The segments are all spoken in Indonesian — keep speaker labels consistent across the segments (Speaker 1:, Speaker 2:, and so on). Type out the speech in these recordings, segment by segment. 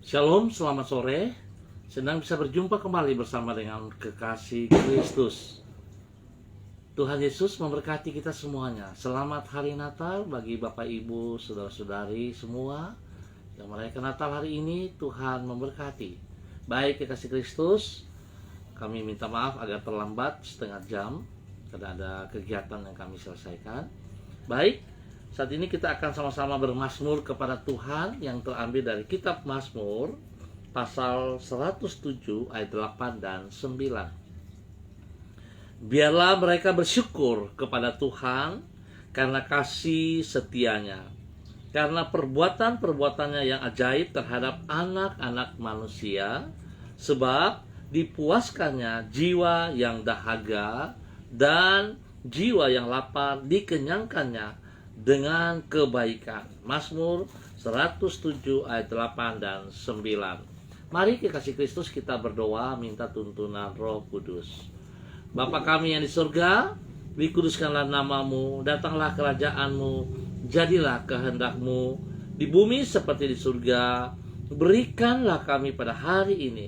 Speaker 1: Shalom, selamat sore. Senang bisa berjumpa kembali bersama dengan kekasih Kristus. Tuhan Yesus memberkati kita semuanya. Selamat hari Natal bagi Bapak Ibu, saudara-saudari semua yang merayakan Natal hari ini. Tuhan memberkati. Baik kekasih Kristus, kami minta maaf agak terlambat setengah jam karena ada kegiatan yang kami selesaikan. Baik, saat ini kita akan sama-sama bermazmur kepada Tuhan yang terambil dari kitab Mazmur pasal 107 ayat 8 dan 9. Biarlah mereka bersyukur kepada Tuhan karena kasih setianya, karena perbuatan-perbuatannya yang ajaib terhadap anak-anak manusia, sebab dipuaskannya jiwa yang dahaga dan jiwa yang lapar dikenyangkannya dengan kebaikan. Mazmur 107 ayat 8 dan 9. Mari kekasih Kristus kita berdoa minta tuntunan Roh Kudus. Bapa kami yang di surga, dikuduskanlah namamu, datanglah kerajaanmu, jadilah kehendakmu di bumi seperti di surga. Berikanlah kami pada hari ini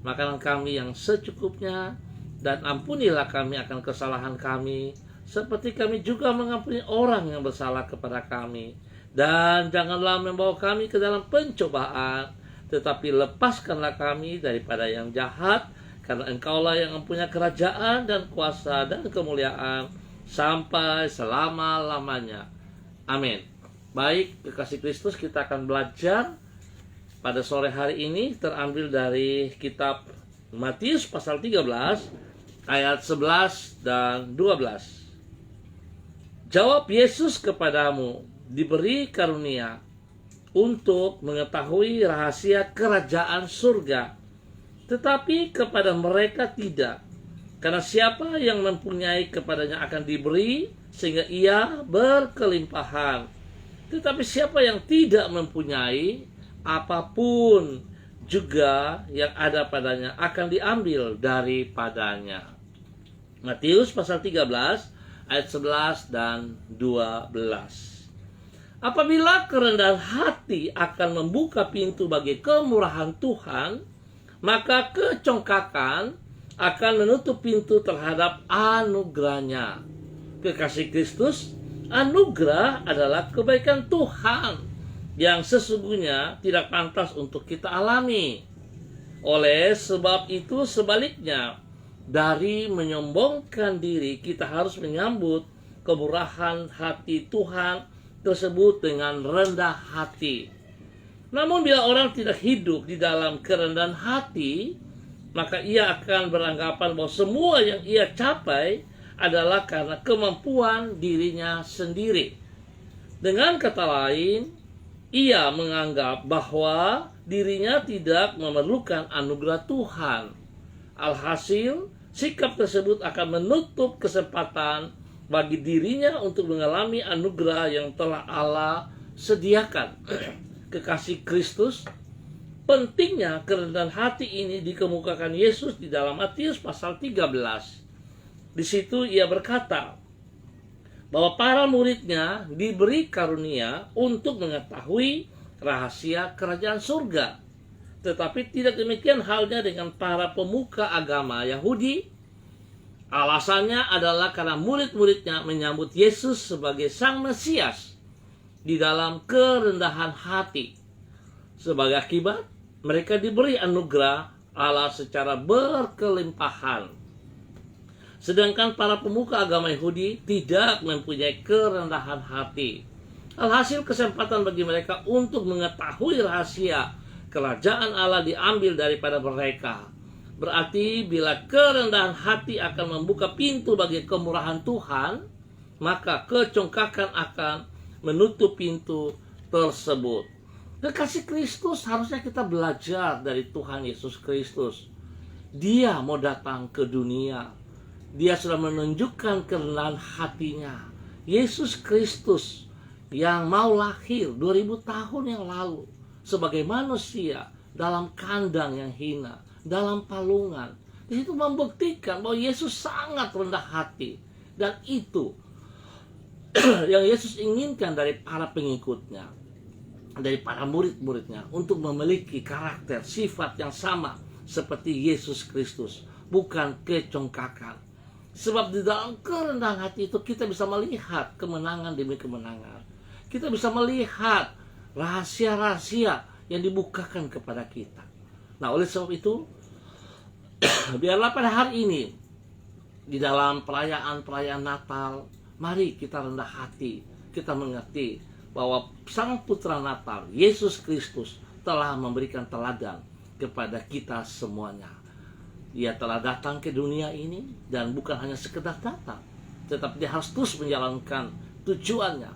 Speaker 1: makanan kami yang secukupnya, dan ampunilah kami akan kesalahan kami seperti kami juga mengampuni orang yang bersalah kepada kami. Dan janganlah membawa kami ke dalam pencobaan, tetapi lepaskanlah kami daripada yang jahat, karena Engkaulah yang mempunyai kerajaan dan kuasa dan kemuliaan sampai selama-lamanya. Amin. Baik, kekasih Kristus, kita akan belajar pada sore hari ini terambil dari kitab Matius pasal 13 ayat 11 dan 12. Jawab Yesus kepadamu, diberi karunia untuk mengetahui rahasia kerajaan surga, tetapi kepada mereka tidak. Karena siapa yang mempunyai kepadanya akan diberi, sehingga ia berkelimpahan. Tetapi siapa yang tidak mempunyai, apapun juga yang ada padanya akan diambil daripadanya. Matius pasal 13 ayat 11 dan 12. Apabila kerendahan hati akan membuka pintu bagi kemurahan Tuhan, maka kecongkakan akan menutup pintu terhadap anugerahnya. Kekasih Kristus, anugerah adalah kebaikan Tuhan yang sesungguhnya tidak pantas untuk kita alami. Oleh sebab itu sebaliknya, dari menyombongkan diri, kita harus menyambut kemurahan hati Tuhan tersebut dengan rendah hati. Namun bila orang tidak hidup di dalam kerendahan hati, maka ia akan beranggapan bahwa semua yang ia capai adalah karena kemampuan dirinya sendiri. Dengan kata lain, ia menganggap bahwa dirinya tidak memerlukan anugerah Tuhan. Alhasil, sikap tersebut akan menutup kesempatan bagi dirinya untuk mengalami anugerah yang telah Allah sediakan. Kekasih Kristus, pentingnya kerendahan hati ini dikemukakan Yesus di dalam Matius pasal 13. Di situ ia berkata bahwa para muridnya diberi karunia untuk mengetahui rahasia kerajaan surga. Tetapi tidak demikian halnya dengan para pemuka agama Yahudi. Alasannya adalah karena murid-muridnya menyambut Yesus sebagai Sang Mesias di dalam kerendahan hati. Sebagai akibat, mereka diberi anugerah Allah secara berkelimpahan. Sedangkan para pemuka agama Yahudi tidak mempunyai kerendahan hati. Alhasil kesempatan bagi mereka untuk mengetahui rahasia kerajaan Allah diambil daripada mereka. Berarti bila kerendahan hati akan membuka pintu bagi kemurahan Tuhan, maka kecongkakan akan menutup pintu tersebut. Kekasih Kristus, harusnya kita belajar dari Tuhan Yesus Kristus. Dia mau datang ke dunia. Dia sudah menunjukkan kerendahan hatinya. Yesus Kristus yang mau lahir 2000 tahun yang lalu sebagai manusia dalam kandang yang hina, dalam palungan. Di situ membuktikan bahwa Yesus sangat rendah hati. Dan itu yang Yesus inginkan dari para pengikutnya. dari para murid-muridnya untuk memiliki karakter, sifat yang sama seperti Yesus Kristus, bukan kecongkakan. Sebab di dalam kerendahan hati itu kita bisa melihat kemenangan demi kemenangan. Kita bisa melihat rahasia-rahasia yang dibukakan kepada kita. Nah, oleh sebab itu, biarlah pada hari ini, di dalam perayaan-perayaan Natal, mari kita rendah hati, kita mengerti bahwa Sang Putra Natal, Yesus Kristus, telah memberikan teladan kepada kita semuanya. Dia telah datang ke dunia ini, dan bukan hanya sekedar datang, tetapi dia harus terus menjalankan tujuannya,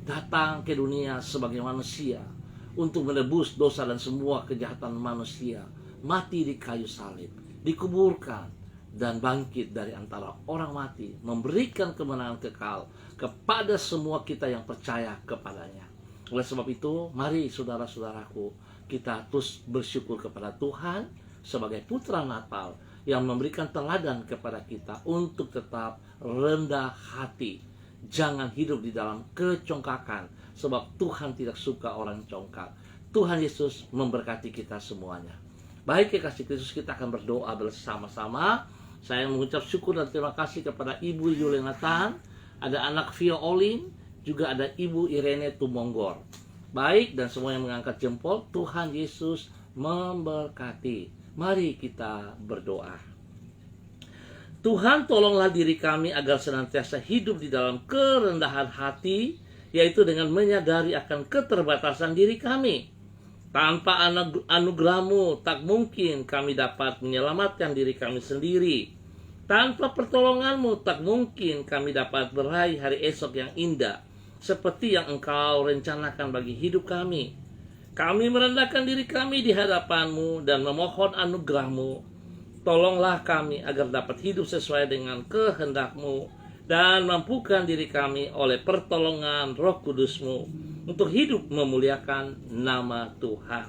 Speaker 1: datang ke dunia sebagai manusia, untuk menebus dosa dan semua kejahatan manusia, mati di kayu salib, dikuburkan, dan bangkit dari antara orang mati, memberikan kemenangan kekal kepada semua kita yang percaya kepadanya. Oleh sebab itu, mari saudara-saudaraku, kita terus bersyukur kepada Tuhan sebagai Putra Natal yang memberikan teladan kepada kita untuk tetap rendah hati. Jangan hidup di dalam kecongkakan, sebab Tuhan tidak suka orang congkak. Tuhan Yesus memberkati kita semuanya. Baik, kekasih Kristus, kita akan berdoa bersama-sama. Saya mengucap syukur dan terima kasih kepada Ibu Yulenatan, ada anak Violin, juga ada Ibu Irene Tumonggor. Baik, dan semua yang mengangkat jempol, Tuhan Yesus memberkati. Mari kita berdoa. Tuhan, tolonglah diri kami agar senantiasa hidup di dalam kerendahan hati, yaitu dengan menyadari akan keterbatasan diri kami. Tanpa anugerah-Mu, tak mungkin kami dapat menyelamatkan diri kami sendiri. Tanpa pertolongan-Mu, tak mungkin kami dapat meraih hari esok yang indah, seperti yang Engkau rencanakan bagi hidup kami. Kami merendahkan diri kami di hadapan-Mu dan memohon anugerah-Mu. Tolonglah kami agar dapat hidup sesuai dengan kehendak-Mu, dan mampukan diri kami oleh pertolongan Roh Kudus-Mu untuk hidup memuliakan nama Tuhan.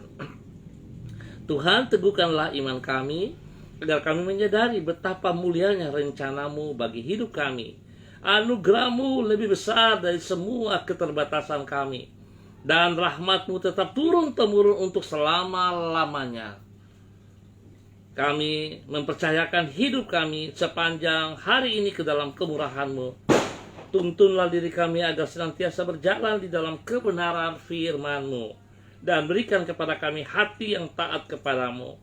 Speaker 1: Tuhan, teguhkanlah iman kami, agar kami menyadari betapa mulianya rencana-Mu bagi hidup kami. Anugerah-Mu lebih besar dari semua keterbatasan kami, dan rahmat-Mu tetap turun-temurun untuk selama-lamanya. Kami mempercayakan hidup kami sepanjang hari ini ke dalam kemurahan-Mu. Tuntunlah diri kami agar senantiasa berjalan di dalam kebenaran firman-Mu, dan berikan kepada kami hati yang taat kepadamu.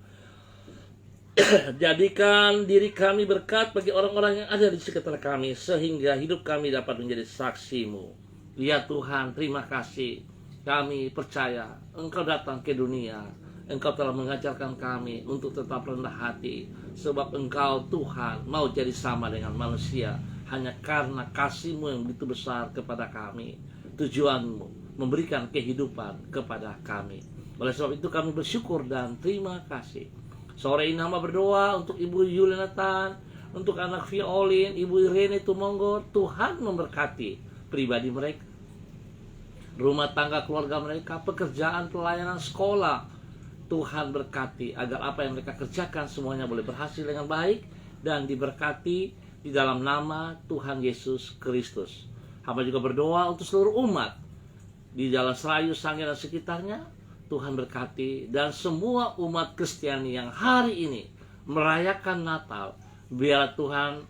Speaker 1: Jadikan diri kami berkat bagi orang-orang yang ada di sekitar kami, sehingga hidup kami dapat menjadi saksi-Mu. Ya Tuhan, terima kasih. Kami percaya Engkau datang ke dunia, Engkau telah mengajarkan kami untuk tetap rendah hati, sebab Engkau Tuhan mau jadi sama dengan manusia, hanya karena kasih-Mu yang begitu besar kepada kami. Tujuan-Mu memberikan kehidupan kepada kami. Oleh sebab itu kami bersyukur dan terima kasih. Sore ini hamba berdoa untuk Ibu Yulenatan, untuk anak Violin, Ibu Irene Tumonggor. Tuhan memberkati pribadi mereka, rumah tangga keluarga mereka, pekerjaan, pelayanan, sekolah. Tuhan berkati agar apa yang mereka kerjakan semuanya boleh berhasil dengan baik dan diberkati di dalam nama Tuhan Yesus Kristus. Hamba juga berdoa untuk seluruh umat di Jalan Serayu, Sangir dan sekitarnya. Tuhan berkati, dan semua umat Kristiani yang hari ini merayakan Natal, biar Tuhan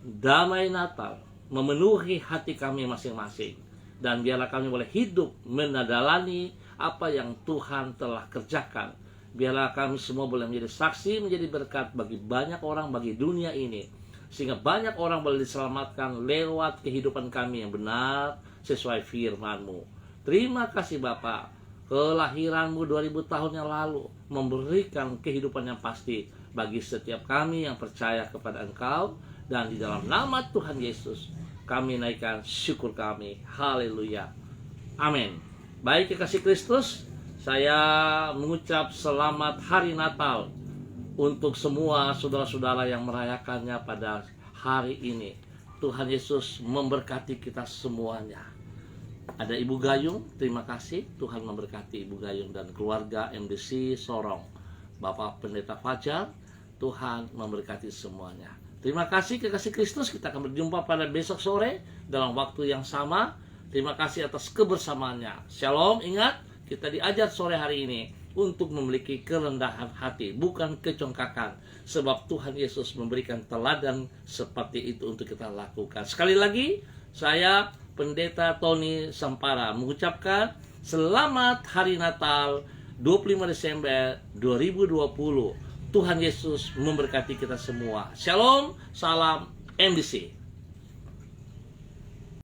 Speaker 1: damai Natal memenuhi hati kami masing-masing, dan biarlah kami boleh hidup menadalani apa yang Tuhan telah kerjakan. Biarlah kami semua boleh menjadi saksi, menjadi berkat bagi banyak orang, bagi dunia ini, sehingga banyak orang boleh diselamatkan lewat kehidupan kami yang benar sesuai firman-Mu. Terima kasih Bapa. Kelahiran-Mu 2000 tahun yang lalu memberikan kehidupan yang pasti bagi setiap kami yang percaya kepada Engkau, dan di dalam nama Tuhan Yesus kami naikkan syukur kami. Haleluya. Amin. Baik, kekasih Kristus, saya mengucap selamat hari Natal untuk semua saudara-saudara yang merayakannya pada hari ini. Tuhan Yesus memberkati kita semuanya. Ada Ibu Gayung, terima kasih. Tuhan memberkati Ibu Gayung dan keluarga MDC Sorong. Bapak Pendeta Fajar, Tuhan memberkati semuanya. Terima kasih kekasih Kristus. Kita akan berjumpa pada besok sore dalam waktu yang sama. Terima kasih atas kebersamaannya. Shalom, ingat, kita diajar sore hari ini untuk memiliki kerendahan hati, bukan kecongkakan. Sebab Tuhan Yesus memberikan teladan seperti itu untuk kita lakukan. Sekali lagi, saya Pendeta Tony Sampara mengucapkan selamat Hari Natal 25 Desember 2020. Tuhan Yesus memberkati kita semua. Shalom, salam MDC.